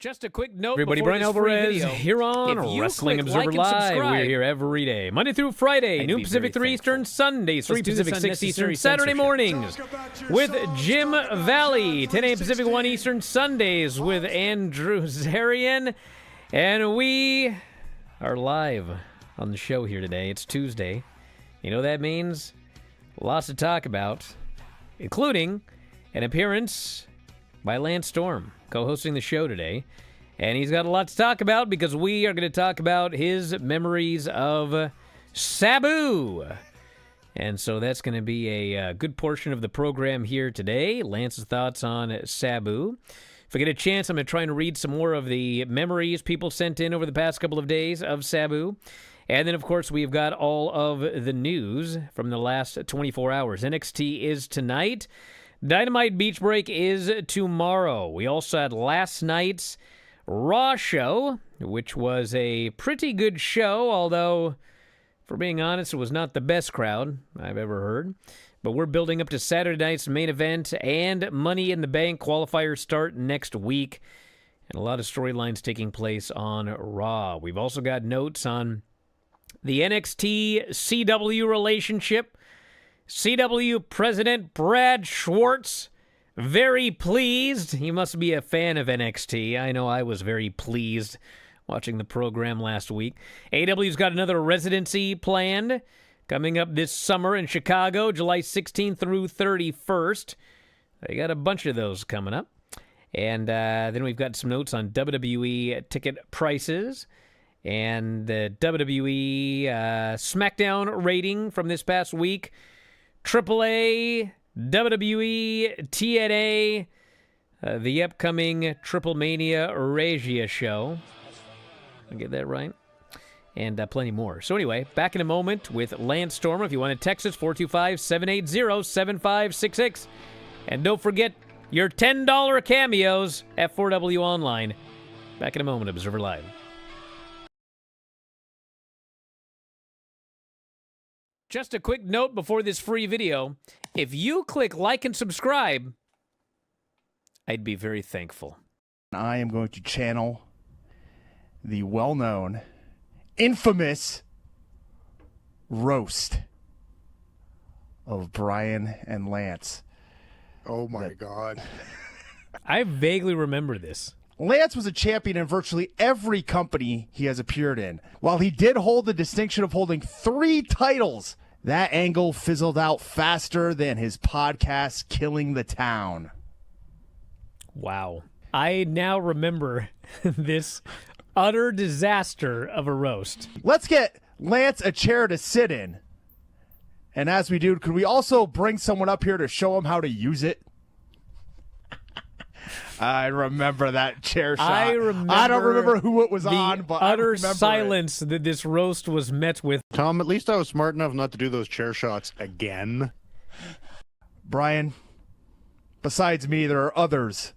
Just a quick note, everybody, Bryan Alvarez here on Wrestling Observer Live. We're here every day, Monday through Friday, noon Pacific, 3 Eastern, Sundays, 3 Pacific, 6 Eastern, Saturday mornings with Jim Valley, 10 a.m. Pacific, 1 Eastern, Sundays with Andrew Zarian. And we are live on the show here today. It's Tuesday. You know what that means? Lots to talk about, including an appearance by Lance Storm, co-hosting the show today. And he's got a lot to talk about because we are going to talk about his memories of Sabu. And so that's going to be a good portion of the program here today. Lance's thoughts on Sabu. If I get a chance, I'm going to try and read some more of the memories people sent in over the past couple of days of Sabu. And then, of course, we've got all of the news from the last 24 hours. NXT is tonight. Dynamite Beach Break is tomorrow. We also had last night's Raw show, which was a pretty good show, although, for being honest, it was not the best crowd I've ever heard. But we're building up to Saturday night's main event, and Money in the Bank qualifiers start next week, and a lot of storylines taking place on Raw. We've also got notes on the NXT-CW relationship. CW President Brad Schwartz, very pleased. He must be a fan of NXT. I know I was very pleased watching the program last week. AW's got another residency planned coming up this summer in Chicago, July 16th through 31st. They got a bunch of those coming up. And then we've got some notes on WWE ticket prices and the WWE SmackDown rating from this past week. AAA, WWE, TNA, the upcoming Triple Mania Regia show. Did I get that right? And plenty more. So anyway, back in a moment with Lance Storm. If you want to text us, 425-780-7566. And don't forget your $10 cameos at 4W Online. Back in a moment, Observer Live. Just a quick note before this free video. If you click like and subscribe, I'd be very thankful. I am going to channel the well-known, infamous roast of Bryan and Lance. Oh, my God. I vaguely remember this. Lance was a champion in virtually every company he has appeared in. While he did hold the distinction of holding 3 titles, that angle fizzled out faster than his podcast, Killing the Town. Wow. I now remember this utter disaster of a roast. Let's get Lance a chair to sit in. And as we do, could we also bring someone up here to show him how to use it? I remember that chair shot. I don't remember who it was on, but utter silence that this roast was met with. Tom, at least I was smart enough not to do those chair shots again. Bryan, besides me, there are others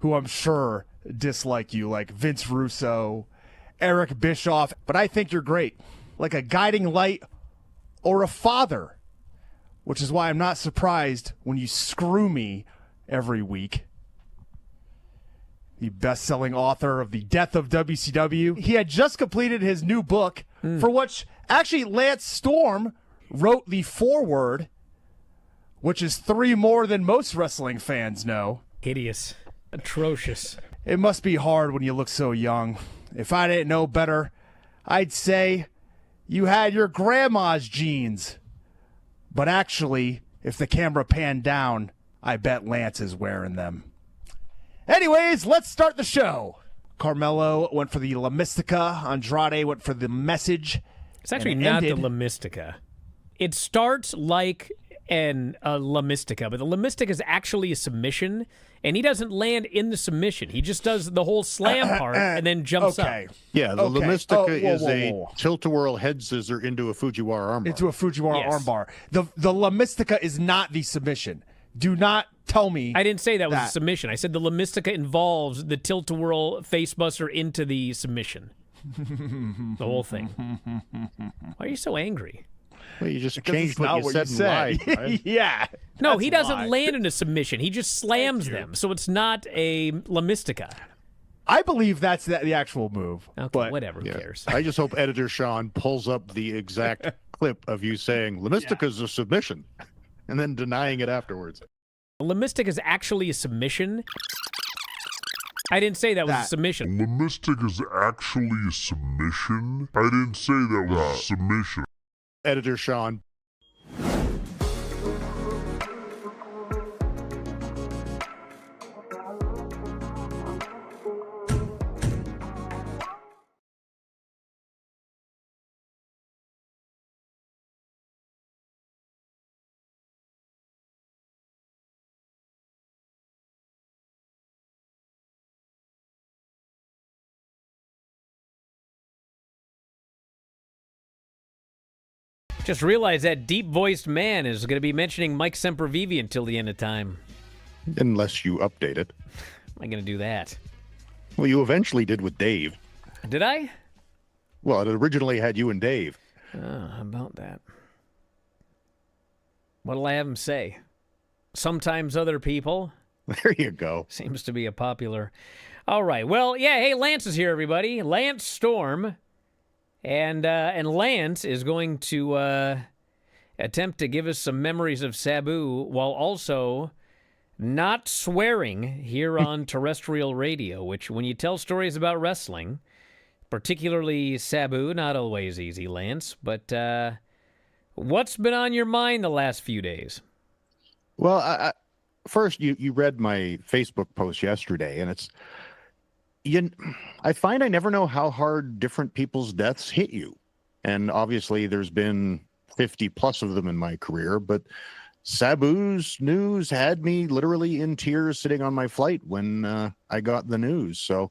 who I'm sure dislike you, like Vince Russo, Eric Bischoff, but I think you're great, like a guiding light or a father, which is why I'm not surprised when you screw me every week. The best-selling author of The Death of WCW. He had just completed his new book, for which actually Lance Storm wrote the foreword, which is 3 more than most wrestling fans know. Hideous. Atrocious. It must be hard when you look so young. If I didn't know better, I'd say you had your grandma's genes. But actually, if the camera panned down, I bet Lance is wearing them. Anyways, let's start the show. Carmelo went for the La Mystica. Andrade went for the Message. It's actually not the La Mystica. It starts like a La Mystica, but the La Mystica is actually a submission, and he doesn't land in the submission. He just does the whole slam part and then jumps up. Yeah, the La Mystica is a tilt-a-whirl head scissor into a Fujiwara armbar. Into a Fujiwara armbar. The La Mystica is not the submission. Do not tell me. I didn't say that was a submission. I said the La Mystica involves the tilt-a-whirl facebuster into the submission. The whole thing. Why are you so angry? Well, you just changed what you said and lied, right? Yeah. No, he doesn't land in a submission. He just slams them. So it's not a La Mystica. I believe that's the actual move. Okay, but whatever. Who cares? I just hope editor Sean pulls up the exact clip of you saying Lemistica's a submission and then denying it afterwards. Lemistic is actually a submission. I didn't say that was a submission. Lemistic is actually a submission? I didn't say that was a submission. Editor Sean. Just realized that deep-voiced man is going to be mentioning Mike Sempervive until the end of time. Unless you update it. Am I going to do that? Well, you eventually did with Dave. Did I? Well, it originally had you and Dave. How about that? What'll I have him say? Sometimes other people. There you go. Seems to be a popular. All right. Well, yeah. Hey, Lance is here, everybody. Lance Storm. And Lance is going to attempt to give us some memories of Sabu while also not swearing here on terrestrial radio, which when you tell stories about wrestling, particularly Sabu, not always easy, Lance. But what's been on your mind the last few days? Well, first, you read my Facebook post yesterday, and it's... I find I never know how hard different people's deaths hit you. And obviously there's been 50 plus of them in my career, but Sabu's news had me literally in tears sitting on my flight when I got the news. So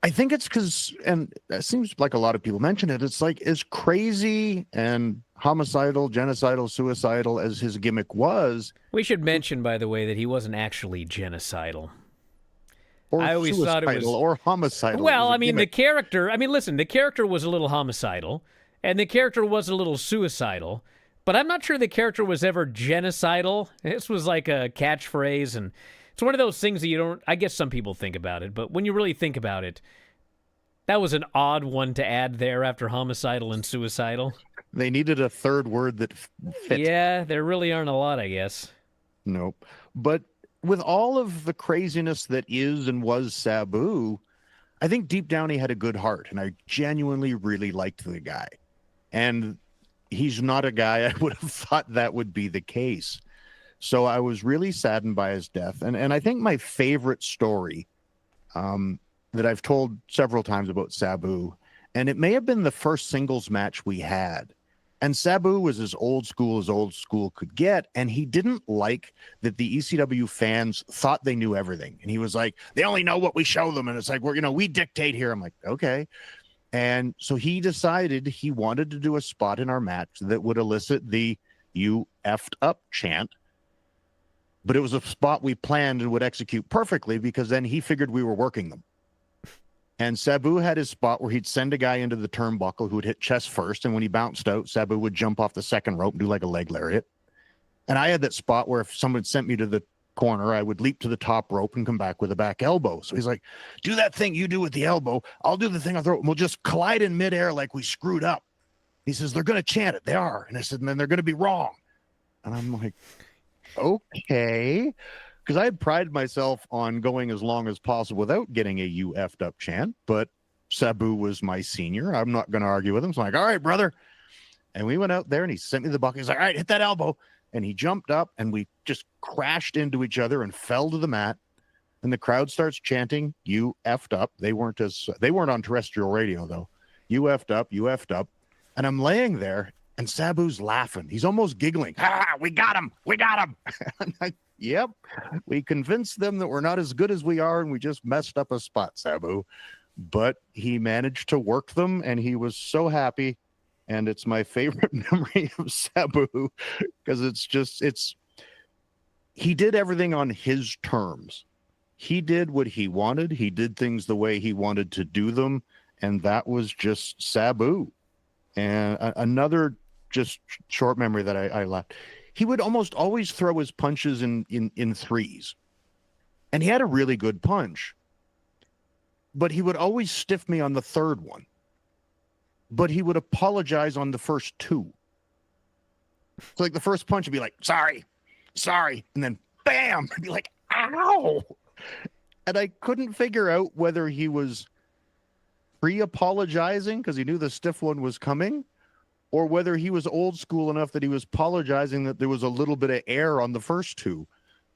I think it's because, and it seems like a lot of people mention it, it's like as crazy and homicidal, genocidal, suicidal as his gimmick was. We should mention, by the way, that he wasn't actually genocidal. Or I always thought it was or homicidal. Well, I mean, the character. I mean, listen, the character was a little homicidal, and the character was a little suicidal. But I'm not sure the character was ever genocidal. This was like a catchphrase, and it's one of those things that you don't. I guess some people think about it, but when you really think about it, that was an odd one to add there after homicidal and suicidal. They needed a third word that fit. Yeah, there really aren't a lot, I guess. Nope, but. With all of the craziness that is and was Sabu, I think deep down he had a good heart, and I genuinely really liked the guy. And he's not a guy I would have thought that would be the case. So I was really saddened by his death. And I think my favorite story that I've told several times about Sabu, and it may have been the first singles match we had. And Sabu was as old school could get, and he didn't like that the ECW fans thought they knew everything. And he was like, they only know what we show them, and it's like, we dictate here. I'm like, okay. And so he decided he wanted to do a spot in our match that would elicit the "you effed up" chant. But it was a spot we planned and would execute perfectly because then he figured we were working them. And Sabu had his spot where he'd send a guy into the turnbuckle who would hit chest first. And when he bounced out, Sabu would jump off the second rope and do like a leg lariat. And I had that spot where if someone sent me to the corner, I would leap to the top rope and come back with a back elbow. So he's like, do that thing you do with the elbow. I'll do the thing I'll throw. We'll just collide in midair like we screwed up. He says, they're going to chant it. They are. And I said, and then they're going to be wrong. And I'm like, okay. Because I had prided myself on going as long as possible without getting a "you effed up" chant, but Sabu was my senior. I'm not going to argue with him. So I'm like, all right, brother. And we went out there and he sent me the bucket. He's like, all right, hit that elbow. And he jumped up and we just crashed into each other and fell to the mat. And the crowd starts chanting, "You effed up." They weren't on terrestrial radio though. "You effed up, you effed up." And I'm laying there and Sabu's laughing. He's almost giggling. "Ha, we got him. We got him." I'm like, yep, we convinced them that we're not as good as we are, and we just messed up a spot, Sabu. But he managed to work them, and he was so happy. And it's my favorite memory of Sabu because he did everything on his terms. He did what he wanted. He did things the way he wanted to do them, and that was just Sabu. And another just short memory that I left. He would almost always throw his punches in threes. And he had a really good punch. but he would always stiff me on the third one. But he would apologize on the first two. So like the first punch would be like, sorry. And then bam, I'd be like, ow. And I couldn't figure out whether he was pre-apologizing because he knew the stiff one was coming, or whether he was old school enough that he was apologizing that there was a little bit of air on the first two.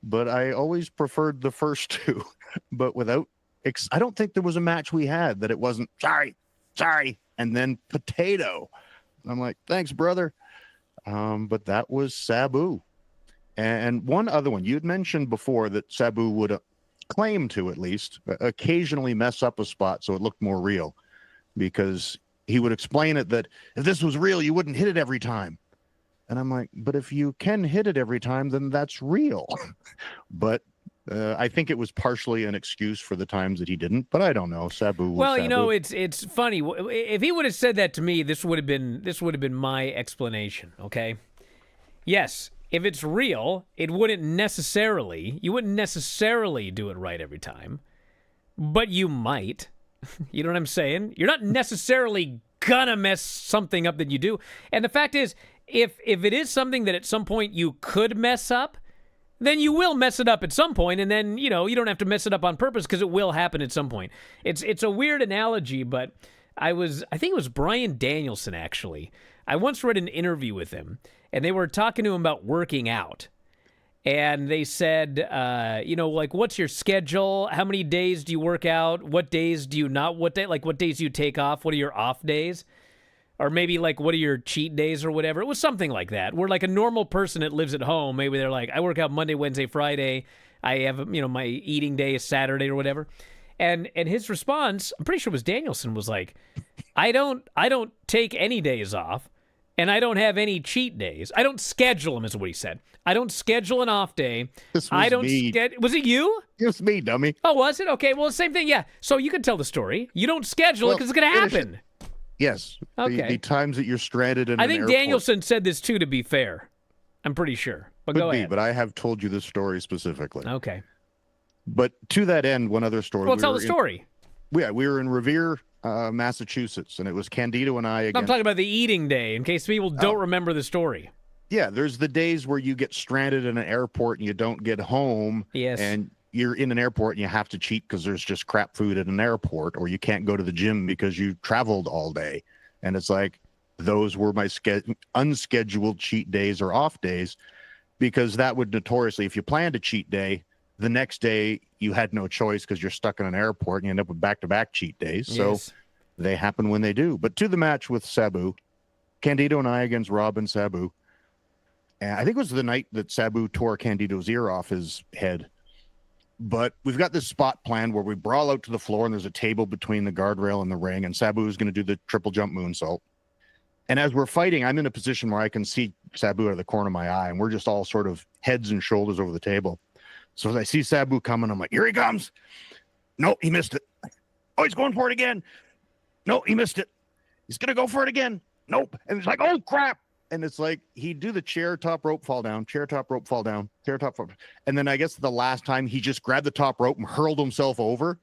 But I always preferred the first two. But I don't think there was a match we had that it wasn't sorry, and then potato. I'm like, thanks, brother. But that was Sabu. And one other one, you had mentioned before that Sabu would claim to, at least, occasionally mess up a spot so it looked more real, because he would explain it that if this was real, you wouldn't hit it every time. And I'm like, but if you can hit it every time, then that's real. But I think it was partially an excuse for the times that he didn't, but I don't know. Sabu. Well, Sabu. It's funny. If he would have said that to me, this would have been my explanation. Okay. Yes, if it's real, you wouldn't necessarily do it right every time, but you might. You know what I'm saying? You're not necessarily gonna mess something up that you do. And the fact is, if it is something that at some point you could mess up, then you will mess it up at some point, and then, you don't have to mess it up on purpose because it will happen at some point. It's a weird analogy, but I think it was Bryan Danielson, actually. I once read an interview with him, and they were talking to him about working out. And they said, what's your schedule? How many days do you work out? What days do you not? What days do you take off? What are your off days? Or maybe what are your cheat days or whatever? It was something like that. Where a normal person that lives at home, maybe they're like, I work out Monday, Wednesday, Friday. I have, my eating day is Saturday or whatever. And his response, I'm pretty sure it was Danielson, was like, I don't take any days off, and I don't have any cheat days. I don't schedule them, is what he said. I don't schedule an off day. This was me. Was it you? It was me, dummy. Oh, was it? Okay, well, same thing, yeah. So you can tell the story. You don't schedule it because it's going to happen. Yes. Okay. The times that you're stranded in I think an airport. Danielson said this too, to be fair. I'm pretty sure. But go ahead. But I have told you this story specifically. Okay. But to that end, one other story. Well, tell the story. We were in Revere, Massachusetts, and it was Candido and I against... I'm talking about the eating day, in case people don't remember the story. Yeah, there's the days where you get stranded in an airport and you don't get home. Yes. And you're in an airport and you have to cheat because there's just crap food at an airport, or you can't go to the gym because you traveled all day. And it's like, those were my unscheduled cheat days or off days, because that would notoriously, if you planned a cheat day, the next day you had no choice because you're stuck in an airport and you end up with back-to-back cheat days. So they happen when they do. But to the match with Sabu, Candido and I against Rob and Sabu. And I think it was the night that Sabu tore Candido's ear off his head. But we've got this spot planned where we brawl out to the floor and there's a table between the guardrail and the ring, and Sabu is going to do the triple jump moonsault. And as we're fighting, I'm in a position where I can see Sabu out of the corner of my eye, and we're just all sort of heads and shoulders over the table. So as I see Sabu coming, I'm like, here he comes. No, he missed it. Oh, he's going for it again. No, he missed it. He's going to go for it again. Nope. And it's like, oh, crap. And it's like, he'd do the chair top rope fall down, chair top rope fall down, chair top fall. And then I guess the last time he just grabbed the top rope and hurled himself over.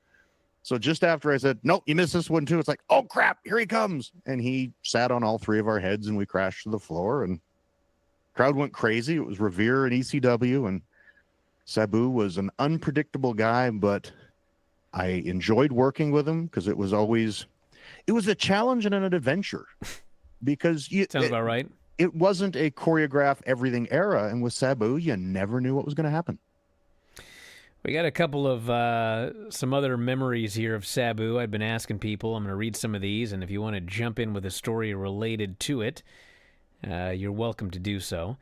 So just after I said, nope, you missed this one too. It's like, oh crap, here he comes. And he sat on all three of our heads and we crashed to the floor, and crowd went crazy. It was Revere and ECW, and Sabu was an unpredictable guy, but I enjoyed working with him because it was a challenge and an adventure, because sounds about right. It wasn't a choreograph everything era, and with Sabu, you never knew what was going to happen. We got a couple of some other memories here of Sabu. I've been asking people. I'm going to read some of these, and if you want to jump in with a story related to it, you're welcome to do so.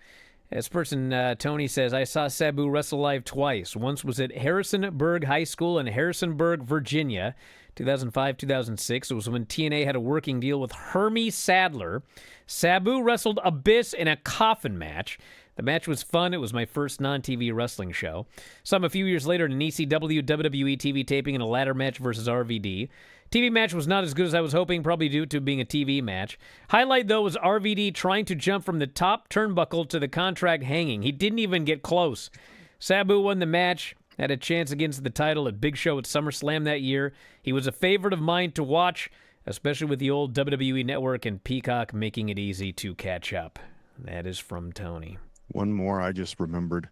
This person, Tony, says, I saw Sabu wrestle live twice. Once was at Harrisonburg High School in Harrisonburg, Virginia, 2005-2006. It was when TNA had a working deal with Hermie Sadler. Sabu wrestled Abyss in a coffin match. The match was fun. It was my first non-TV wrestling show. Saw him a few years later in an ECW WWE TV taping in a ladder match versus RVD. TV match was not as good as I was hoping, probably due to being a TV match. Highlight, though, was RVD trying to jump from the top turnbuckle to the contract hanging. He didn't even get close. Sabu won the match. Had a chance against the title at Big Show at SummerSlam that year. He was a favorite of mine to watch, especially with the old WWE Network and Peacock making it easy to catch up. That is from Tony. One more I just remembered.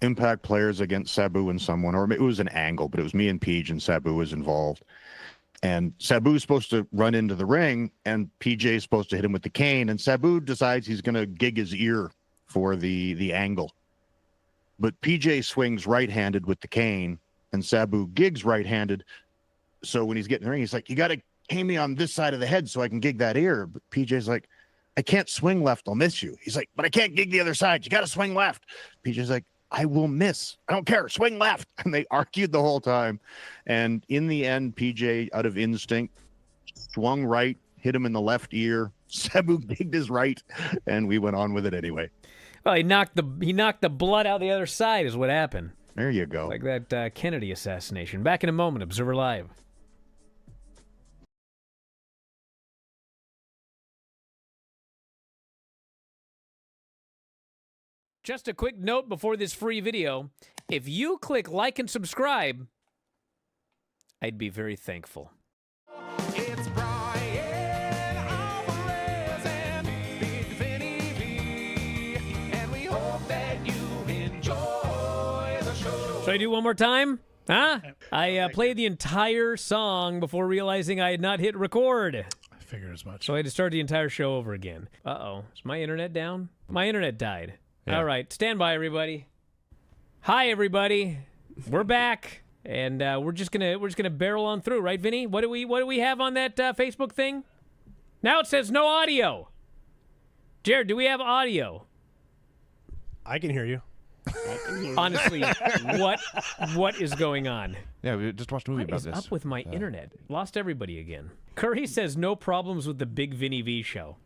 Impact players against Sabu and someone, or it was an angle, but it was me and Peach, and Sabu was involved. And Sabu's supposed to run into the ring, and PJ's supposed to hit him with the cane, and Sabu decides he's going to gig his ear for the angle. But PJ swings right-handed with the cane, and Sabu gigs right-handed. So when he's getting in the ring, he's like, you got to aim me on this side of the head so I can gig that ear. But PJ's like, I can't swing left, I'll miss you. He's like, but I can't gig the other side. You got to swing left. PJ's like, I will miss. I don't care. Swing left. And they argued the whole time. And in the end, PJ, out of instinct, swung right, hit him in the left ear. Sabu gigged his right, and we went on with it anyway. Well, he knocked the blood out the other side is what happened. There you go. Like that Kennedy assassination. Back in a moment, Observer Live. Just a quick note before this free video. If you click like and subscribe, I'd be very thankful. It's Bryan Alvarez and Big Vinny V, and we hope that you enjoy the show. Should I do one more time? Huh? I played the entire song before realizing I had not hit record. I figured as much. So I had to start the entire show over again. Uh-oh. Is my internet down? My internet died. Yeah. All right. Stand by, everybody. Hi, everybody. We're back. And we're just gonna barrel on through, right, Vinny? What do we have on that Facebook thing? Now it says no audio. Jared, do we have audio? I can hear you. Honestly, what is going on? Yeah, we just watched a movie about this. What this. is up with my internet? Lost everybody again. Curry says no problems with the Big Vinny V show.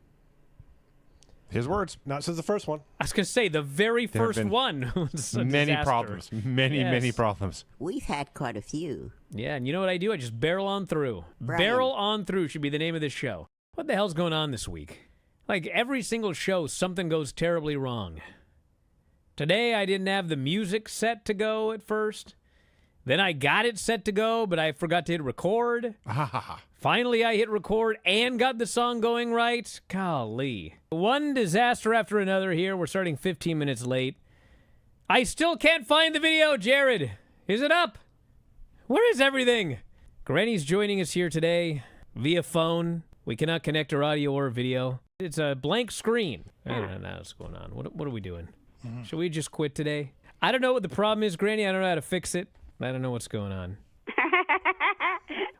His words. Not since the first one. I was going to say, the very first one was a many disaster. problems. Many problems. We've had quite a few. Yeah, and you know what I do? I just barrel on through. Bryan. Barrel on through should be the name of this show. What the hell's going on this week? Like, every single show, something goes terribly wrong. Today, I didn't have the music set to go at first. Then I got it set to go, but I forgot to hit record. Finally, I hit record and got the song going right. Golly. One disaster after another here. We're starting 15 minutes late. I still can't find the video, Jared. Is it up? Where is everything? Granny's joining us here today via phone. We cannot connect our audio or video. It's a blank screen. I don't know what's going on. What are we doing? Should we just quit today? I don't know what the problem is, Granny. I don't know how to fix it. I don't know what's going on.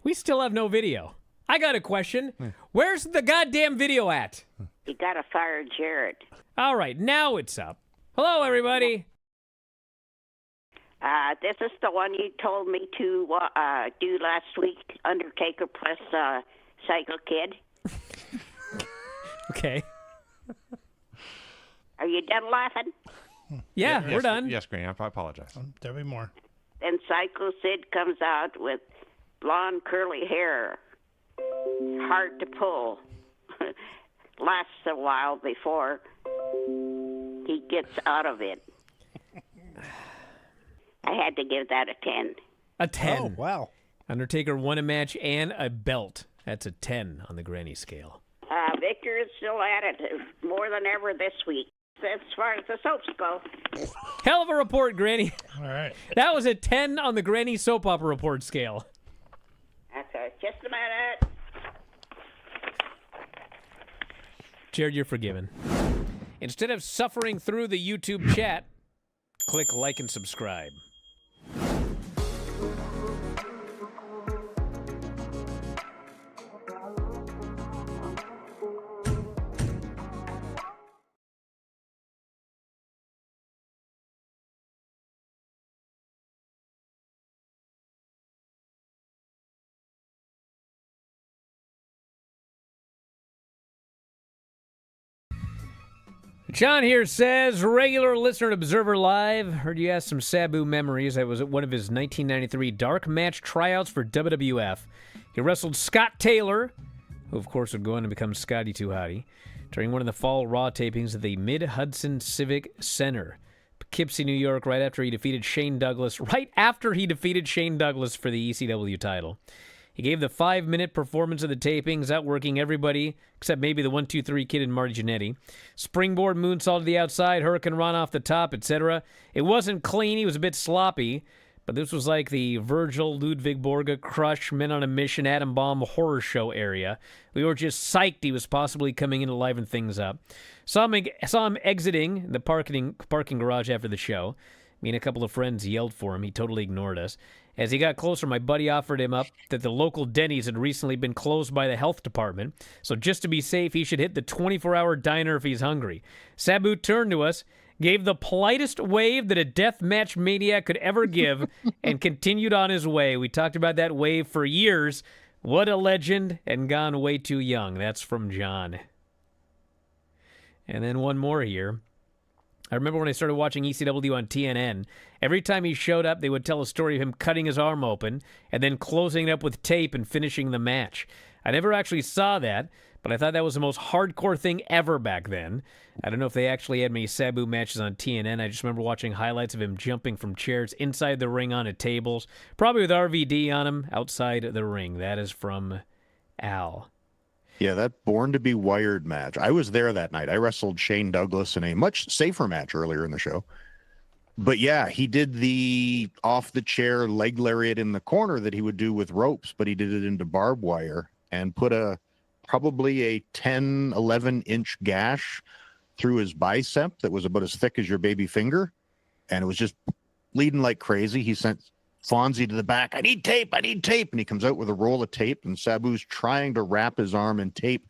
We still have no video. I got a question. Where's the goddamn video at? You gotta fire Jared. All right, now it's up. Hello, everybody. This is the one you told me to do last week, Undertaker plus Psycho Kid. Okay. Are you done laughing? Yeah, we're done. Yes, Granny, I apologize. There'll be more. Then Psycho Sid comes out with blonde curly hair. Hard to pull. Lasts a while before he gets out of it. I had to give that a 10. A 10. Oh, wow. Undertaker won a match and a belt. That's a 10 on the Granny scale. Victor is still at it more than ever this week, as far as the soaps go. Hell of a report, Granny. All right. That was a 10 on the Granny soap opera report scale. That's just a minute. Jared, you're forgiven. Instead of suffering through the YouTube chat, click like and subscribe. John here says, regular listener to Observer Live, heard you ask some Sabu memories. That was at one of his 1993 dark match tryouts for WWF. He wrestled Scott Taylor, who of course would go on to become Scotty 2 Hotty, during one of the fall Raw tapings at the Mid-Hudson Civic Center. Poughkeepsie, New York, right after he defeated Shane Douglas for the ECW title. He gave the 5-minute performance of the tapings, outworking everybody except maybe the 1-2-3 Kid and Marty Jannetty. Springboard moonsault to the outside, Hurricane Run off the top, etc. It wasn't clean. He was a bit sloppy. But this was like the Virgil, Ludwig Borga, Crush, Men on a Mission, Adam Bomb horror show area. We were just psyched he was possibly coming in to liven things up. Saw him exiting the parking garage after the show. Me and a couple of friends yelled for him. He totally ignored us. As he got closer, my buddy offered him up that the local Denny's had recently been closed by the health department, so just to be safe, he should hit the 24-hour diner if he's hungry. Sabu turned to us, gave the politest wave that a death match maniac could ever give, and continued on his way. We talked about that wave for years. What a legend, and gone way too young. That's from John. And then one more here. I remember when I started watching ECW on TNN, every time he showed up, they would tell a story of him cutting his arm open and then closing it up with tape and finishing the match. I never actually saw that, but I thought that was the most hardcore thing ever back then. I don't know if they actually had many Sabu matches on TNN. I just remember watching highlights of him jumping from chairs inside the ring onto tables, probably with RVD on him outside the ring. That is from Al. Yeah, that Born to Be Wired match. I was there that night. I wrestled Shane Douglas in a much safer match earlier in the show. But yeah, he did the off-the-chair leg lariat in the corner that he would do with ropes, but he did it into barbed wire and put probably a 10, 11-inch gash through his bicep that was about as thick as your baby finger, and it was just bleeding like crazy. He sent Fonzie to the back, I need tape, and he comes out with a roll of tape, and Sabu's trying to wrap his arm in tape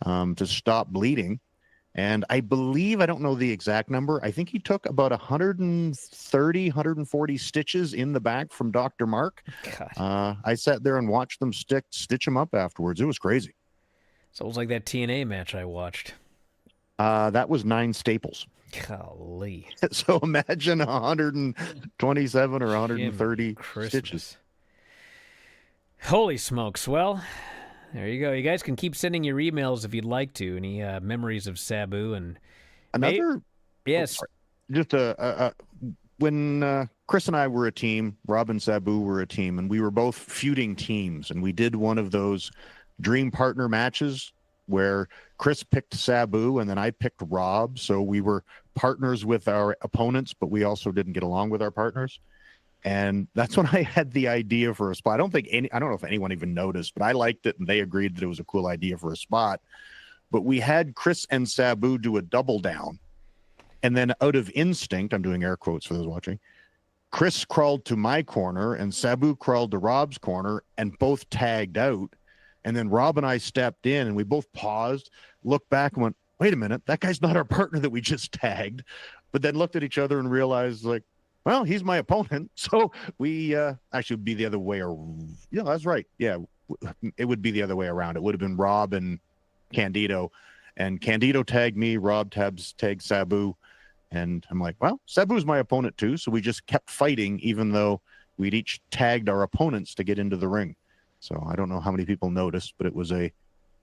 to stop bleeding. And I believe, I don't know the exact number, I think he took about 130, 140 stitches in the back from Dr. Mark. I sat there and watched them stitch him up afterwards. It was crazy. So it was like that TNA match I watched. That was 9 staples. Golly. So imagine 127 or 130 stitches. Holy smokes. Well, there you go. You guys can keep sending your emails if you'd like to. Any memories of Sabu and another? Yes. Just when Chris and I were a team, Rob and Sabu were a team, and we were both feuding teams, and we did one of those dream partner matches where Chris picked Sabu and then I picked Rob. So we were partners with our opponents, but we also didn't get along with our partners. And that's when I had the idea for a spot. I don't know if anyone even noticed, but I liked it and they agreed that it was a cool idea for a spot. But we had Chris and Sabu do a double down. And then out of instinct, I'm doing air quotes for those watching, Chris crawled to my corner and Sabu crawled to Rob's corner and both tagged out. And then Rob and I stepped in and we both paused, looked back and went, wait a minute, that guy's not our partner that we just tagged. But then looked at each other and realized, like, well, he's my opponent. So we actually would be the other way. Yeah, that's right. Yeah, it would be the other way around. It would have been Rob and Candido. And Candido tagged me, Rob tagged Sabu. And I'm like, well, Sabu's my opponent too. So we just kept fighting, even though we'd each tagged our opponents to get into the ring. So I don't know how many people noticed, but it was a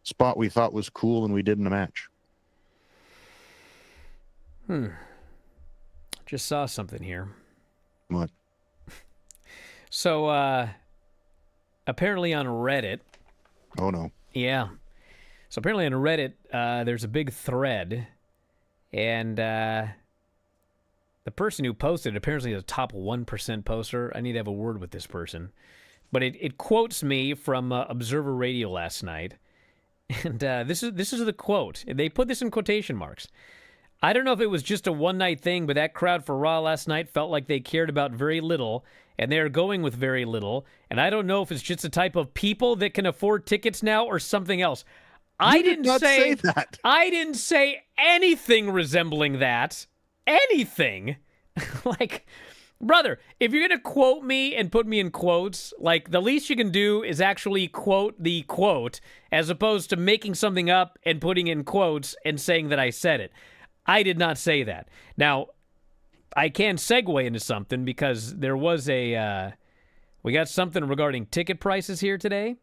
spot we thought was cool and we did in a match. Just saw something here. What? So apparently on Reddit. Oh, no. Yeah. So apparently on Reddit, there's a big thread. And the person who posted apparently is a top 1% poster. I need to have a word with this person. But it quotes me from Observer Radio last night. And this is the quote. They put this in quotation marks. I don't know if it was just a one-night thing, but that crowd for Raw last night felt like they cared about very little, and they are going with very little. And I don't know if it's just a type of people that can afford tickets now or something else. I didn't say that. I didn't say anything resembling that. Anything. Like, brother, if you're going to quote me and put me in quotes, like, the least you can do is actually quote the quote as opposed to making something up and putting in quotes and saying that I said it. I did not say that. Now, I can segue into something because there was we got something regarding ticket prices here today.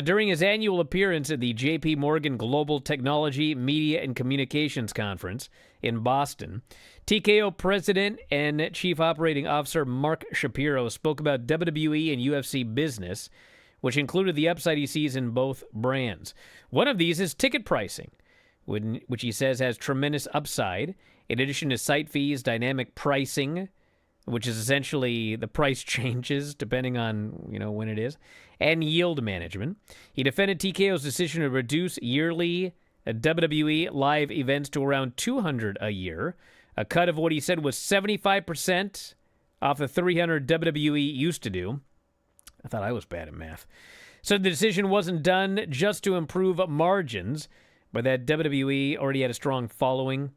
During his annual appearance at the J.P. Morgan Global Technology, Media, and Communications Conference in Boston, TKO President and Chief Operating Officer Mark Shapiro spoke about WWE and UFC business, which included the upside he sees in both brands. One of these is ticket pricing, which he says has tremendous upside, in addition to site fees, dynamic pricing, which is essentially the price changes depending on, when it is, and yield management. He defended TKO's decision to reduce yearly WWE live events to around 200 a year, a cut of what he said was 75% off the 300 WWE used to do. I thought I was bad at math. So the decision wasn't done just to improve margins, but that WWE already had a strong following.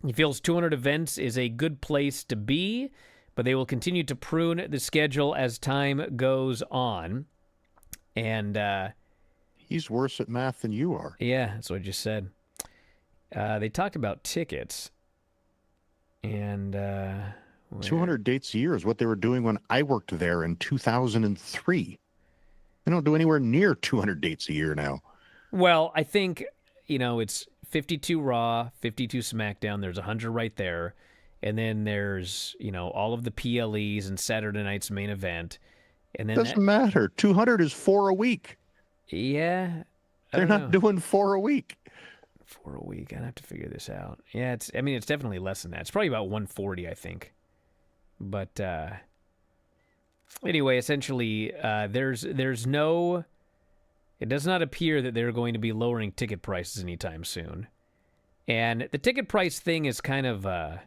He feels 200 events is a good place to be, but they will continue to prune the schedule as time goes on. And he's worse at math than you are. Yeah, that's what I just said. They talked about tickets. And 200 dates a year is what they were doing when I worked there in 2003. They don't do anywhere near 200 dates a year now. Well, I think, it's 52 Raw, 52 SmackDown. There's 100 right there. And then there's, all of the PLEs and Saturday night's main event. And then doesn't matter. 200 is 4 a week. Yeah. They're not doing 4 a week. 4 a week. I'd have to figure this out. Yeah, it's definitely less than that. It's probably about 140, I think. But anyway, essentially, there's no. It does not appear that they're going to be lowering ticket prices anytime soon. And the ticket price thing is kind of.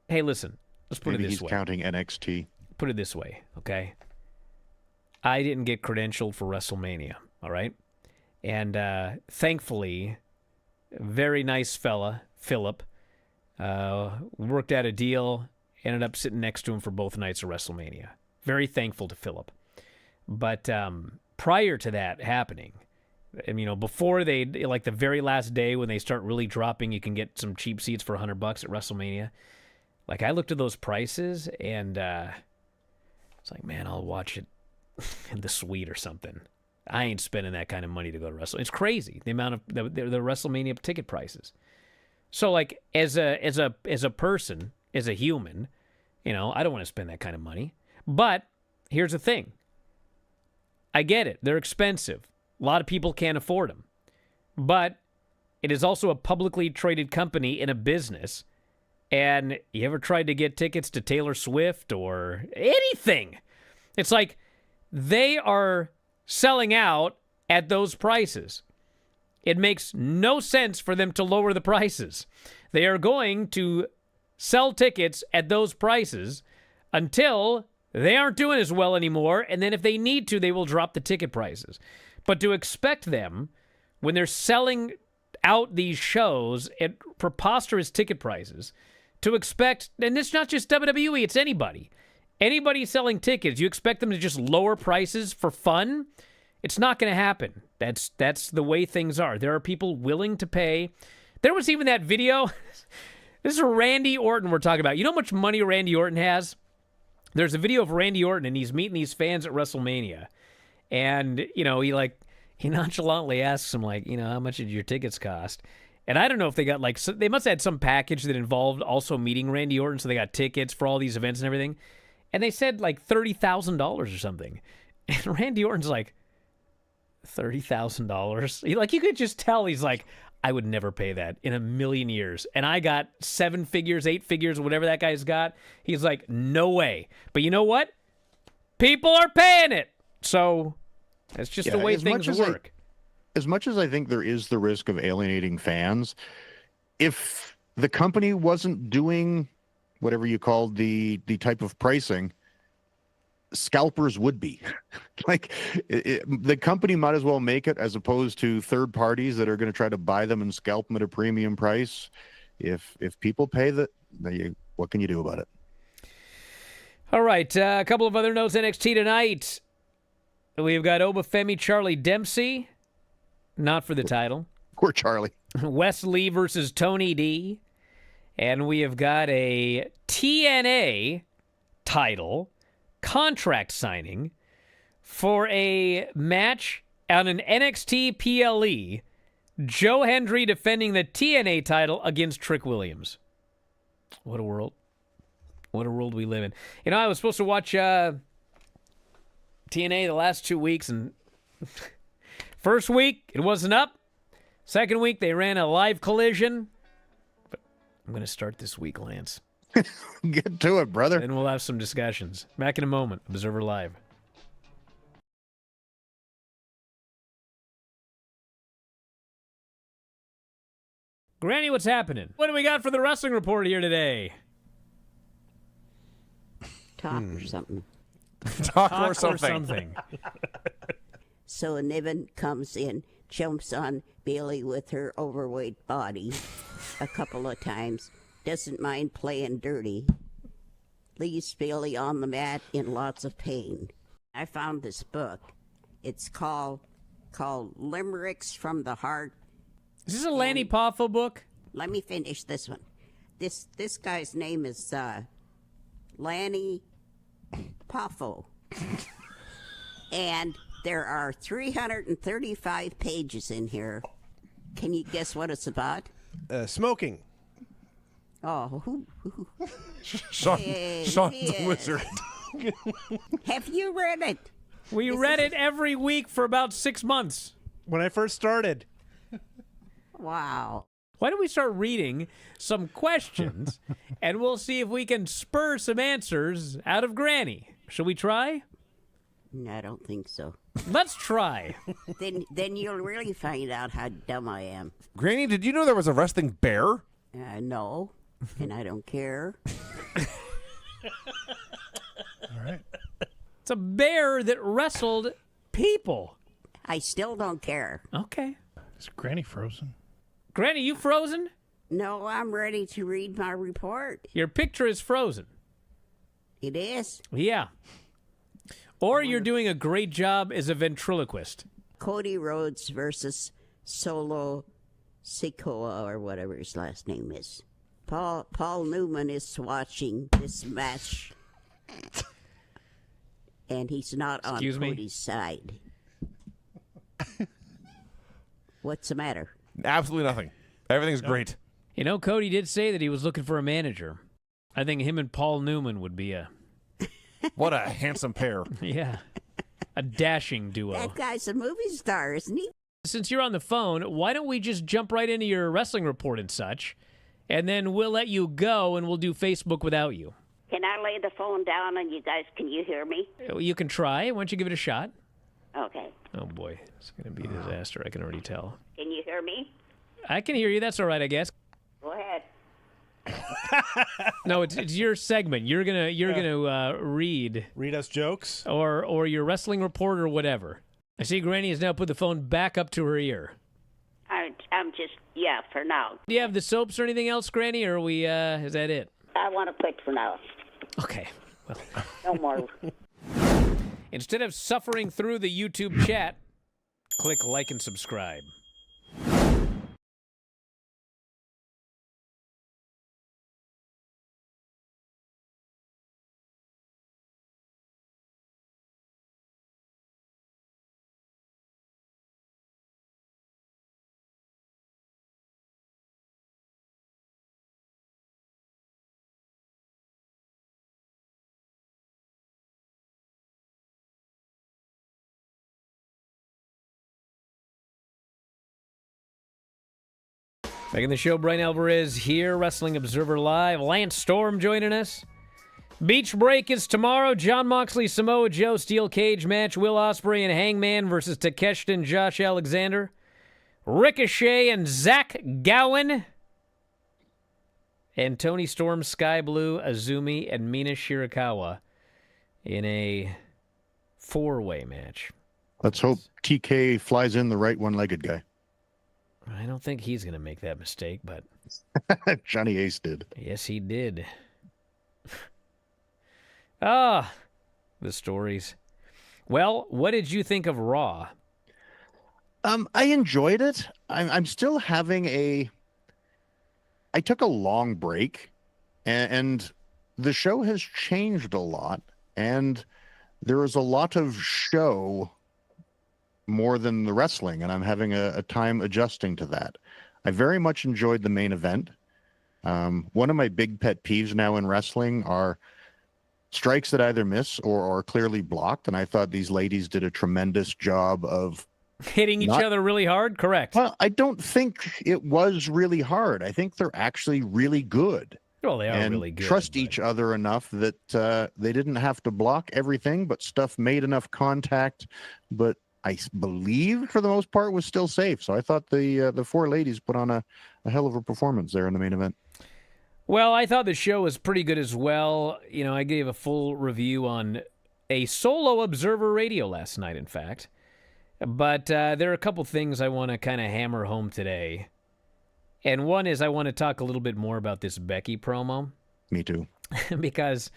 Hey, listen. Let's put Maybe it this he's way. Counting NXT. Put it this way, okay? I didn't get credentialed for WrestleMania, all right? And thankfully, very nice fella, Philip, worked out a deal, ended up sitting next to him for both nights of WrestleMania. Very thankful to Philip. But prior to that happening, and before they, like the very last day when they start really dropping, you can get some cheap seats for $100 at WrestleMania. Like, I looked at those prices, and it's like, man, I'll watch it in the suite or something. I ain't spending that kind of money to go to WrestleMania. It's crazy, the amount of the WrestleMania ticket prices. So, like, as a person, as a human, I don't want to spend that kind of money. But here's the thing. I get it. They're expensive. A lot of people can't afford them. But it is also a publicly traded company in a business. And you ever tried to get tickets to Taylor Swift or anything? It's like they are selling out at those prices. It makes no sense for them to lower the prices. They are going to sell tickets at those prices until they aren't doing as well anymore. And then if they need to, they will drop the ticket prices. But to expect them, when they're selling out these shows at preposterous ticket prices, to expect, and it's not just WWE, it's anybody. Anybody selling tickets, you expect them to just lower prices for fun? It's not going to happen. That's the way things are. There are people willing to pay. There was even that video. This is Randy Orton we're talking about. You know how much money Randy Orton has? There's a video of Randy Orton, and he's meeting these fans at WrestleMania. And, he nonchalantly asks them, how much did your tickets cost? And I don't know if they got, they must have had some package that involved also meeting Randy Orton, so they got tickets for all these events and everything. And they said, $30,000 or something. And Randy Orton's like, $30,000? You could just tell he's like, I would never pay that in a million years. And I got 7 figures, 8 figures, whatever that guy's got. He's like, no way. But you know what? People are paying it. So that's just the way things work. As much as I think there is the risk of alienating fans, if the company wasn't doing whatever you called the type of pricing, scalpers would be. The company might as well make it as opposed to third parties that are going to try to buy them and scalp them at a premium price. If people pay what can you do about it? All right, a couple of other notes. NXT tonight. We've got Obafemi Charlie Dempsey. Not for the title. Poor Charlie. Wesley versus Tony D. And we have got a TNA title contract signing for a match on an NXT PLE, Joe Hendry defending the TNA title against Trick Williams. What a world. What a world we live in. You know, I was supposed to watch TNA the last 2 weeks, and first week, it wasn't up. Second week, they ran a live collision. But I'm going to start this week, Lance. Get to it, brother. And we'll have some discussions. Back in a moment. Observer Live. Granny, what's happening? What do we got for the wrestling report here today? Talk or something. Talk or something. So Niven comes in, jumps on Bailey with her overweight body a couple of times, doesn't mind playing dirty, leaves Bailey on the mat in lots of pain. I found this book. It's called Limericks from the Heart. Is this a Lanny Poffo book? Let me finish this one. This guy's name is Lanny Poffo. And there are 335 pages in here. Can you guess what it's about? Smoking. Oh, Sean Hey, the yeah. Wizard. have you read it? We read it every week for about 6 months. When I first started. Wow. Why don't we start reading some questions, and we'll see if we can spur some answers out of Granny. Shall we try? No, I don't think so. Let's try. Then you'll really find out how dumb I am. Granny, did you know there was a wrestling bear? No, and I don't care. All right. It's a bear that wrestled people. I still don't care. Okay. Is Granny frozen? Granny, you frozen? No, I'm ready to read my report. Your picture is frozen. It is? Yeah. Or you're doing a great job as a ventriloquist. Cody Rhodes versus Solo Sikoa, or whatever his last name is. Paul Newman is watching this match. And he's not on Excuse me? Cody's side. What's the matter? Absolutely nothing. Everything's great. You know, Cody did say that he was looking for a manager. I think him and Paul Newman would be a What a handsome pair. a dashing duo. That guy's a movie star, isn't he? Since you're on the phone, why don't we just jump right into your wrestling report and such, and then we'll let you go and we'll do Facebook without you. Can I lay the phone down and can you hear me? You can try. Why don't you give it a shot? Okay. Oh, boy. It's going to be a disaster. I can already tell. Can you hear me? I can hear you. That's all right, I guess. Go ahead. No, it's your segment. You're gonna read Us jokes. or your wrestling report or whatever. I see Granny has now put the phone back up to her ear. I'm just, for now. Do you have the soaps or anything else, Granny, or is that it? I want to quit for now. Okay. Well, No more. instead of suffering through the YouTube chat, click like and subscribe. Back in the show, Bryan Alvarez here, Wrestling Observer Live. Lance Storm joining us. Beach break is tomorrow. Jon Moxley, Samoa Joe, steel cage match. Will Ospreay and Hangman versus Takeshita and Josh Alexander. Ricochet and Zach Gowen. And Tony Storm, Sky Blue, Azumi, and Mina Shirakawa in a four-way match. Let's hope TK flies in the right one-legged guy. I don't think he's going to make that mistake, but Johnny Ace did. yes, he did. The stories. Well, what did you think of Raw? I enjoyed it. I'm still having I took a long break, and the show has changed a lot, and there is a lot of show more than the wrestling, and I'm having a time adjusting to that. I very much enjoyed the main event. One of my big pet peeves now in wrestling are strikes that either miss or are clearly blocked, and I thought these ladies did a tremendous job of hitting each other really hard. Correct. Well, I don't think it was really hard. I think they're actually really good. Well, they are and really good. Trust each other enough that they didn't have to block everything, but stuff made enough contact. But I believe, for the most part, was still safe. So I thought the four ladies put on a hell of a performance there in the main event. Well, I thought the show was pretty good as well. You know, I gave a full review on a solo Observer Radio last night, in fact. But there are a couple things I want to kind of hammer home today. And one is I want to talk a little bit more about this Becky promo. Me too. Because,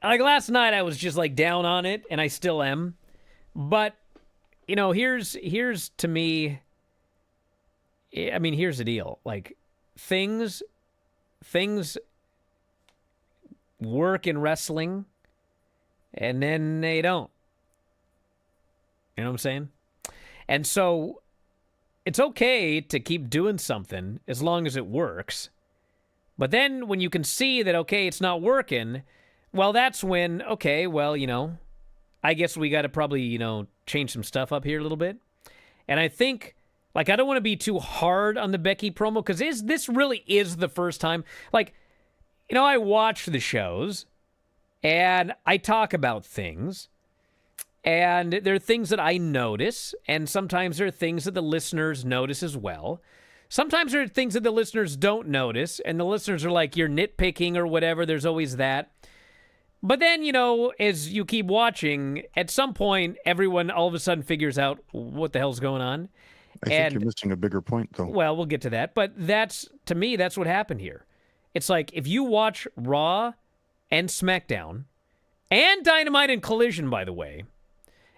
like, last night I was just, like, down on it, and I still am. But, you know, here's to me, I mean, here's the deal. Like, things work in wrestling, and then they don't. You know what I'm saying? And so it's okay to keep doing something as long as it works. But then when you can see that, okay, it's not working, well, that's when, okay, well, you know, I guess we got to probably, you know, change some stuff up here a little bit. And I think, like, I don't want to be too hard on the Becky promo, because this really is the first time. Like, you know, I watch the shows, and I talk about things, and there are things that I notice, and sometimes there are things that the listeners notice as well. Sometimes there are things that the listeners don't notice, and the listeners are like, you're nitpicking or whatever. There's always that. But then, you know, as you keep watching, at some point, everyone all of a sudden figures out what the hell's going on. I think you're missing a bigger point, though. Well, we'll get to that. But to me, that's what happened here. It's like, if you watch Raw and SmackDown, and Dynamite and Collision, by the way,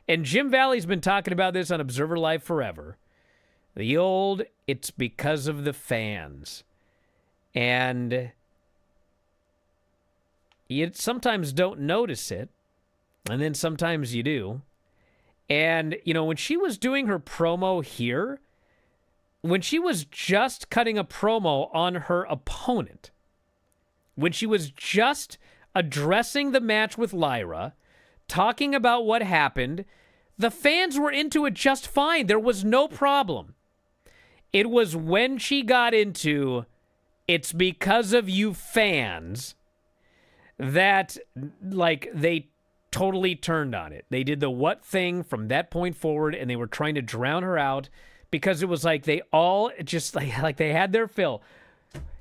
and Jim Valley's been talking about this on Observer Live forever, the old, it's because of the fans. And you sometimes don't notice it, and then sometimes you do. And, you know, when she was doing her promo here, when she was just cutting a promo on her opponent, when she was just addressing the match with Lyra, talking about what happened, the fans were into it just fine. There was no problem. It was when she got into, it's because of you fans, that, like, they totally turned on it. They did the what thing from that point forward, and they were trying to drown her out, because it was like they all just, like they had their fill.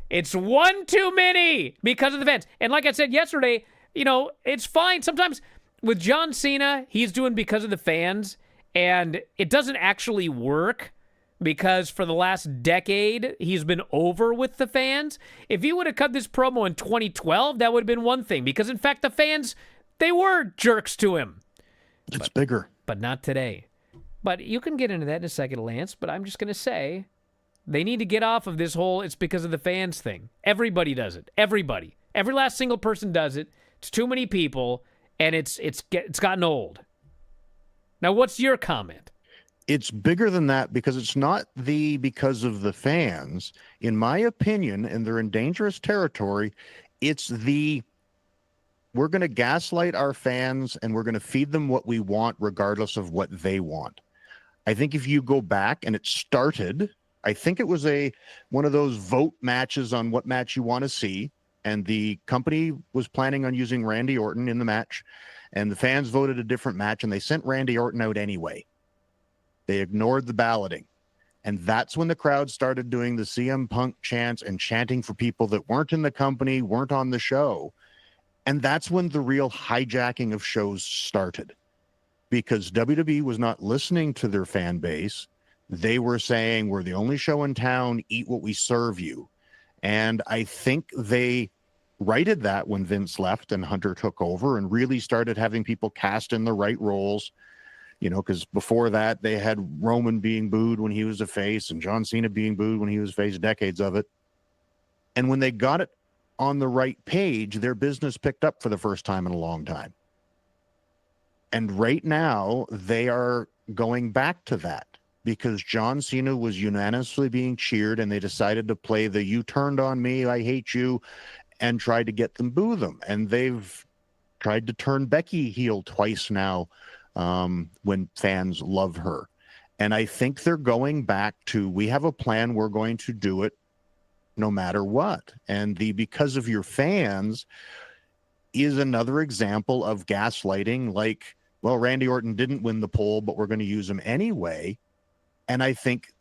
It's one too many because of the fans. And like I said yesterday, you know, it's fine. Sometimes with John Cena, he's doing because of the fans, and it doesn't actually work, because for the last decade, he's been over with the fans. If he would have cut this promo in 2012, that would have been one thing, because in fact, the fans, they were jerks to him. It's bigger. But not today. But you can get into that in a second, Lance, but I'm just going to say, they need to get off of this whole it's because of the fans thing. Everybody does it. Everybody. Every last single person does it. It's too many people, and it's gotten old. Now, what's your comment? It's bigger than that, because it's not because of the fans. In my opinion, and they're in dangerous territory, it's we're going to gaslight our fans, and we're going to feed them what we want regardless of what they want. I think if you go back, and it started, I think it was one of those vote matches on what match you want to see, and the company was planning on using Randy Orton in the match, and the fans voted a different match, and they sent Randy Orton out anyway. They ignored the balloting. And that's when the crowd started doing the CM Punk chants and chanting for people that weren't in the company, weren't on the show. And that's when the real hijacking of shows started, because WWE was not listening to their fan base. They were saying, we're the only show in town, eat what we serve you. And I think they righted that when Vince left and Hunter took over, and really started having people cast in the right roles. You know, because before that, they had Roman being booed when he was a face, and John Cena being booed when he was a face, decades of it. And when they got it on the right page, their business picked up for the first time in a long time. And right now, they are going back to that because John Cena was unanimously being cheered, and they decided to play the "you turned on me, I hate you," and tried to get them boo them. And they've tried to turn Becky heel twice now when fans love her. And I think they're going back to, we have a plan, we're going to do it no matter what. And the "because of your fans" is another example of gaslighting, like, well, Randy Orton didn't win the poll, but we're going to use him anyway. And I think,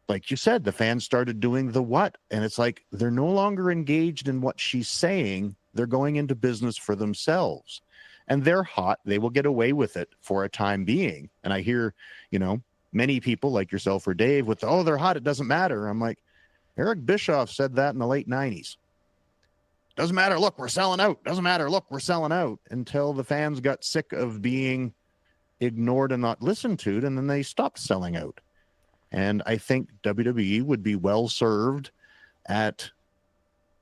like you said, the fans started doing the what, and it's like they're no longer engaged in what she's saying. They're going into business for themselves, and they're hot. They will get away with it for a time being. And I hear, many people like yourself or Dave with, "Oh, they're hot, it doesn't matter." I'm like, Eric Bischoff said that in the late 90s. Doesn't matter. Look, we're selling out. Doesn't matter. Look, we're selling out, until the fans got sick of being ignored and not listened to, and then they stopped selling out. And I think WWE would be well served at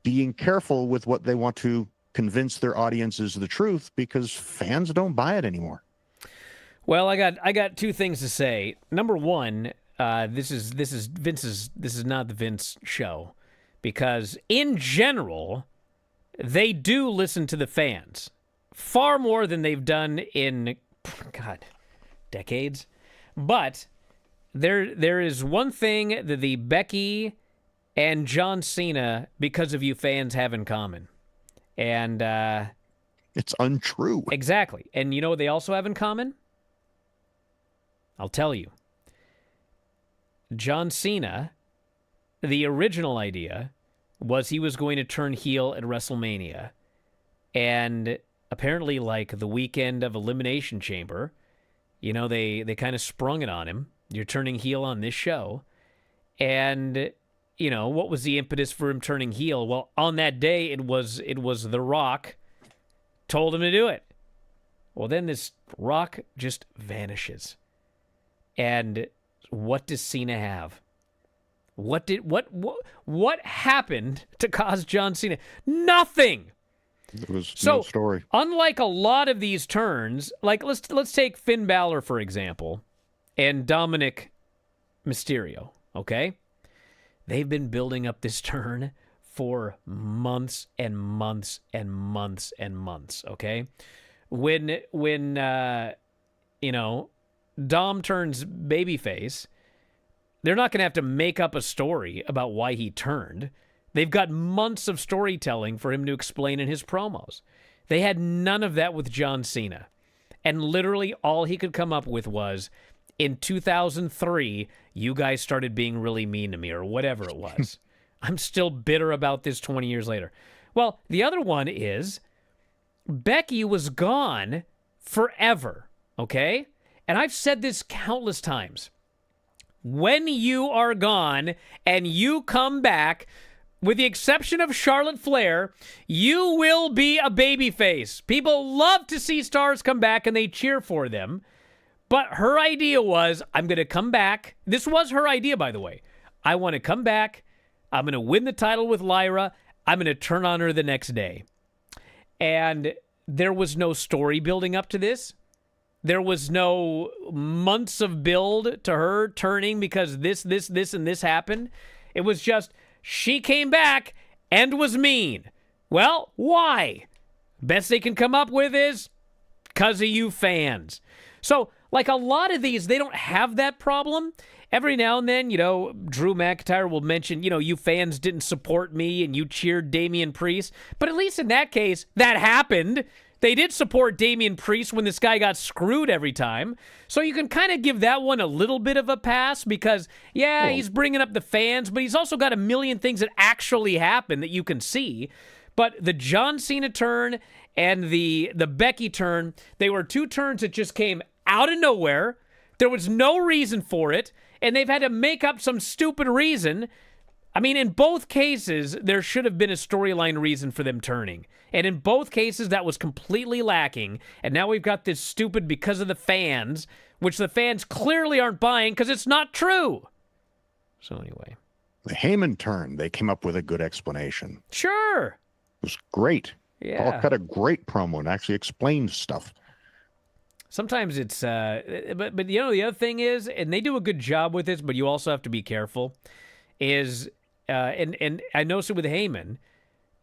being careful with what they want to convince their audiences the truth, because fans don't buy it anymore. Well, I got two things to say. Number one, this is not the Vince show, because in general, they do listen to the fans far more than they've done in, decades. But there is one thing that the Becky and John Cena "because of you" fans have in common. And it's untrue. Exactly. And you know what they also have in common? I'll tell you. John Cena, the original idea was he was going to turn heel at WrestleMania. And apparently, like the weekend of Elimination Chamber, they kind of sprung it on him. You're turning heel on this show. And, what was the impetus for him turning heel? Well, on that day, it was The Rock told him to do it. Well, then this Rock just vanishes. And what does Cena have? What happened to cause John Cena? Nothing. It was no story. Unlike a lot of these turns, like let's take Finn Balor, for example, and Dominic Mysterio, okay? They've been building up this turn for months and months and months and months, okay? When Dom turns babyface, they're not going to have to make up a story about why he turned. They've got months of storytelling for him to explain in his promos. They had none of that with John Cena. And literally all he could come up with was, in 2003, you guys started being really mean to me, or whatever it was. I'm still bitter about this 20 years later. Well, the other one is, Becky was gone forever, okay? And I've said this countless times. When you are gone and you come back, with the exception of Charlotte Flair, you will be a babyface. People love to see stars come back and they cheer for them. But her idea was, I'm going to come back. This was her idea, by the way. I want to come back. I'm going to win the title with Lyra. I'm going to turn on her the next day. And there was no story building up to this. There was no months of build to her turning because this, and this happened. It was just, she came back and was mean. Well, why? Best they can come up with is, because of you fans. So, like a lot of these, they don't have that problem. Every now and then, Drew McIntyre will mention, you fans didn't support me and you cheered Damian Priest. But at least in that case, that happened. They did support Damian Priest when this guy got screwed every time. So you can kind of give that one a little bit of a pass because, he's bringing up the fans, but he's also got a million things that actually happen that you can see. But the John Cena turn and the Becky turn, they were two turns that just came out of nowhere. There was no reason for it, and they've had to make up some stupid reason. I mean, in both cases, there should have been a storyline reason for them turning. And in both cases, that was completely lacking. And now we've got this stupid because of the fans, which the fans clearly aren't buying because it's not true. So anyway. The Heyman turn, they came up with a good explanation. Sure. It was great. Yeah. Paul cut a great promo and actually explained stuff. Sometimes it's, but you know, the other thing is, and they do a good job with this, but you also have to be careful, is, and I noticed it with Heyman,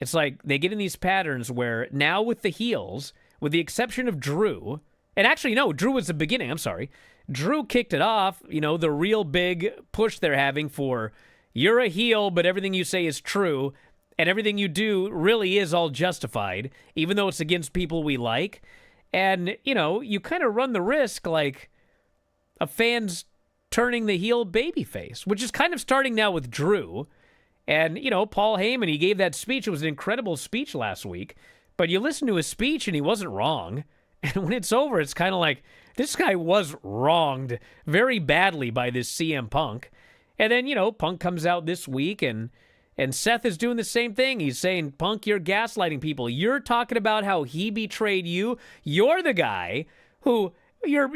it's like they get in these patterns where now with the heels, with the exception of Drew, and actually, no, Drew was the beginning, I'm sorry. Drew kicked it off, you know, the real big push they're having for, you're a heel, but everything you say is true, and everything you do really is all justified, even though it's against people we like. And, you know, you kind of run the risk, like, of fans turning the heel babyface, which is kind of starting now with Drew. And, you know, Paul Heyman, he gave that speech. It was an incredible speech last week. But you listen to his speech, and he wasn't wrong. And when it's over, it's kind of like, this guy was wronged very badly by this CM Punk. And then, you know, Punk comes out this week, and Seth is doing the same thing. He's saying, Punk, you're gaslighting people. You're talking about how he betrayed you. You're the guy who you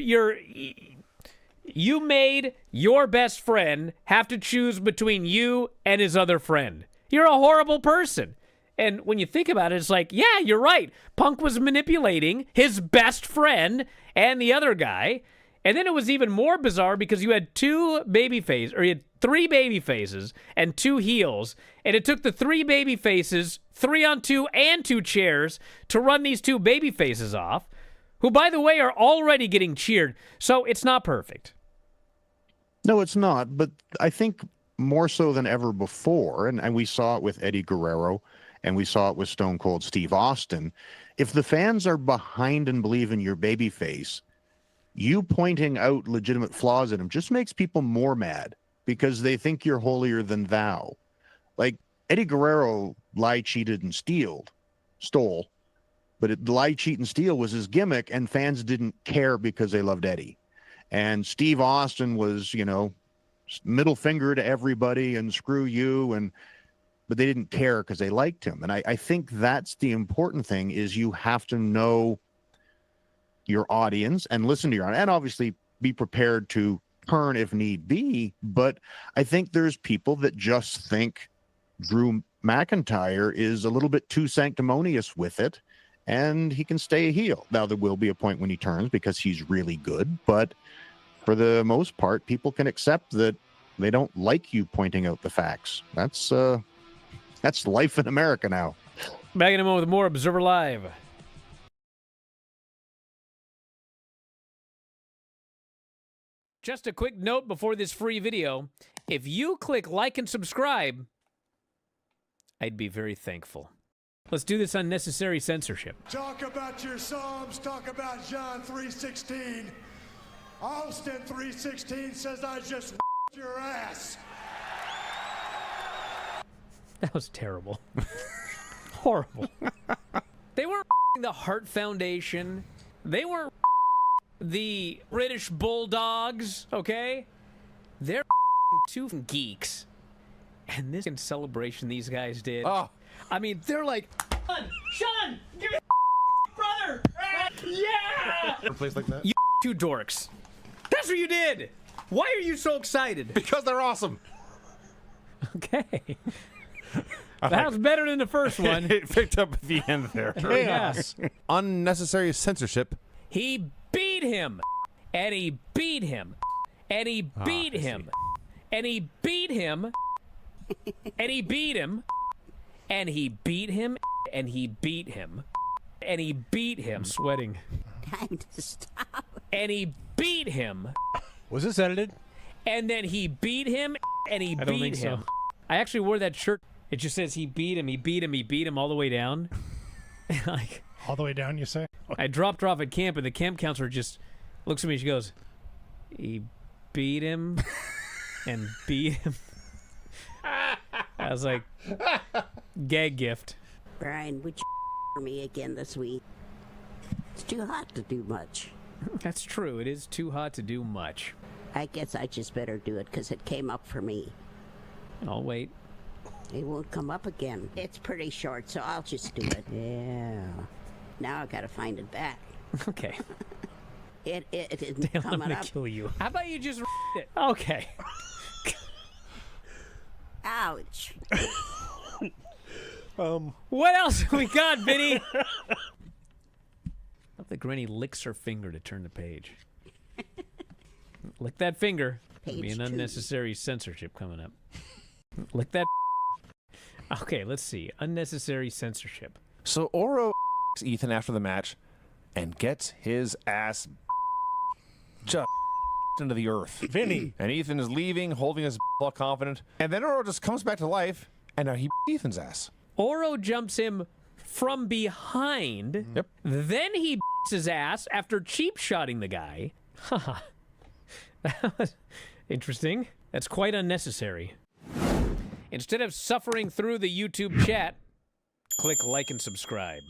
made your best friend have to choose between you and his other friend. You're a horrible person. And when you think about it, it's like, yeah, you're right. Punk was manipulating his best friend and the other guy. And then it was even more bizarre because you had three baby faces and 2 heels, and it took the 3 baby faces, 3-on-2 and 2 chairs to run these 2 baby faces off, who, by the way, are already getting cheered. So it's not perfect. No, it's not. But I think more so than ever before, and we saw it with Eddie Guerrero, and we saw it with Stone Cold Steve Austin, if the fans are behind and believe in your baby face, you pointing out legitimate flaws in him just makes people more mad because they think you're holier than thou. Like Eddie Guerrero lied, cheated, and stole, but lie, cheat, and steal was his gimmick, and fans didn't care because they loved Eddie. And Steve Austin was, you know, middle finger to everybody and screw you, but they didn't care because they liked him. And I think that's the important thing, is you have to know your audience and listen to your audience, and obviously be prepared to turn if need be. But I think there's people that just think Drew McIntyre is a little bit too sanctimonious with it, and he can stay a heel. Now, there will be a point when he turns because he's really good, but for the most part, people can accept that they don't like you pointing out the facts. That's life in America now. Back in a moment with more Observer Live. Just a quick note before this free video. If you click like and subscribe, I'd be very thankful. Let's do this unnecessary censorship. Talk about your Psalms. Talk about John 3:16. Austin 3:16 says, I just your ass. That was terrible. Horrible. They weren't the Heart Foundation. They weren't the British Bulldogs, okay? They're 2 geeks. And this celebration these guys did. Oh. I mean, they're like, Sean, give me brother. Yeah. A place like that? You 2 dorks. That's what you did. Why are you so excited? Because they're awesome. Okay. That was better than the first one. It picked up at the end there. Yes. Unnecessary censorship. He beat him. And he beat him. And he beat him. And he beat him. And he beat him. And he beat him. And he beat him. And he beat him. I'm sweating. Time to stop. And he beat him. Was this edited? And then he beat him. And he beat him. So. I actually wore that shirt. It just says he beat him, he beat him, he beat him all the way down. Like, all the way down, you say? I dropped her off at camp, and the camp counselor just looks at me. She goes, he beat him and beat him. I was like, gag gift. Brian, would you for me again this week? It's too hot to do much. That's true. It is too hot to do much. I guess I just better do it because it came up for me. I'll wait. It won't come up again. It's pretty short, so I'll just do it. Yeah. Now I gotta find it back. Okay. It isn't Dale, coming I'm gonna up. kill you. How about you just it? Okay. Ouch. What else we got, Vinny? that Granny licks her finger to turn the page. Lick that finger. There'll be an unnecessary censorship coming up. Lick that. Okay, let's see. Unnecessary censorship. So Oro Ethan after the match and gets his ass just into the earth. Vinny. And Ethan is leaving, holding his all confident. And then Oro just comes back to life, and now he Ethan's ass. Oro jumps him from behind. Yep. Then he his ass after cheap shotting the guy. Haha. That was interesting. That's quite unnecessary. Instead of suffering through the YouTube chat, click like and subscribe.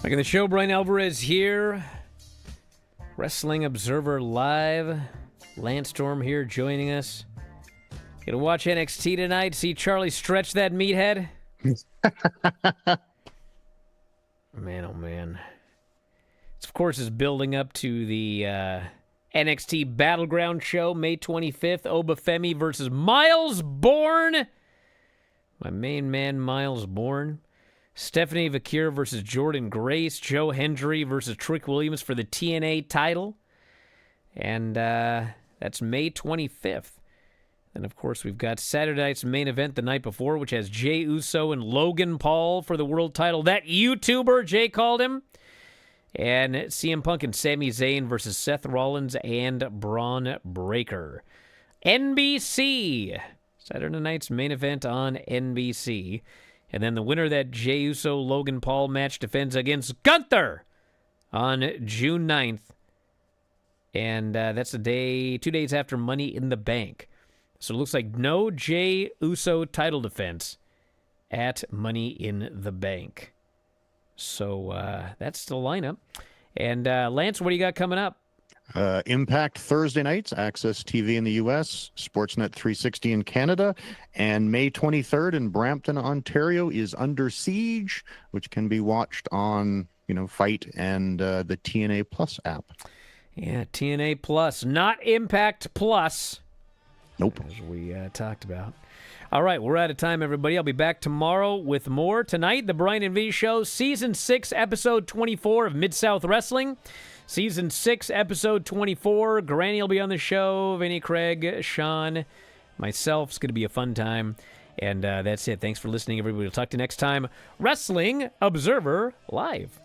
Back in the show, Bryan Alvarez here. Wrestling Observer Live. Lance Storm here joining us. Gonna watch NXT tonight, see Charlie stretch that meathead. Man, oh man. This, of course, is building up to the NXT Battleground show, May 25th. Obafemi versus Miles Bourne. My main man, Miles Bourne. Stephanie Vakir versus Jordan Grace. Joe Hendry versus Trick Williams for the TNA title. And that's May 25th. And, of course, we've got Saturday night's main event the night before, which has Jey Uso and Logan Paul for the world title. That YouTuber, Jay called him. And CM Punk and Sami Zayn versus Seth Rollins and Braun Breaker. NBC. Saturday night's main event on NBC. And then the winner of that Jey Uso-Logan Paul match defends against Gunther on June 9th. And that's 2 days after Money in the Bank. So it looks like no Jey Uso title defense at Money in the Bank. So that's the lineup. And Lance, what do you got coming up? Impact Thursday nights, Access TV in the U.S., Sportsnet 360 in Canada, and May 23rd in Brampton, Ontario is Under Siege, which can be watched on, Fight and the TNA Plus app. Yeah, TNA Plus, not Impact Plus. Nope. As we talked about. All right, we're out of time, everybody. I'll be back tomorrow with more. Tonight, the Bryan and Vinny Show, Season 6, Episode 24 of Mid-South Wrestling. Season 6, Episode 24. Granny will be on the show. Vinny, Craig, Sean, myself. It's going to be a fun time. And that's it. Thanks for listening, everybody. We'll talk to you next time. Wrestling Observer Live.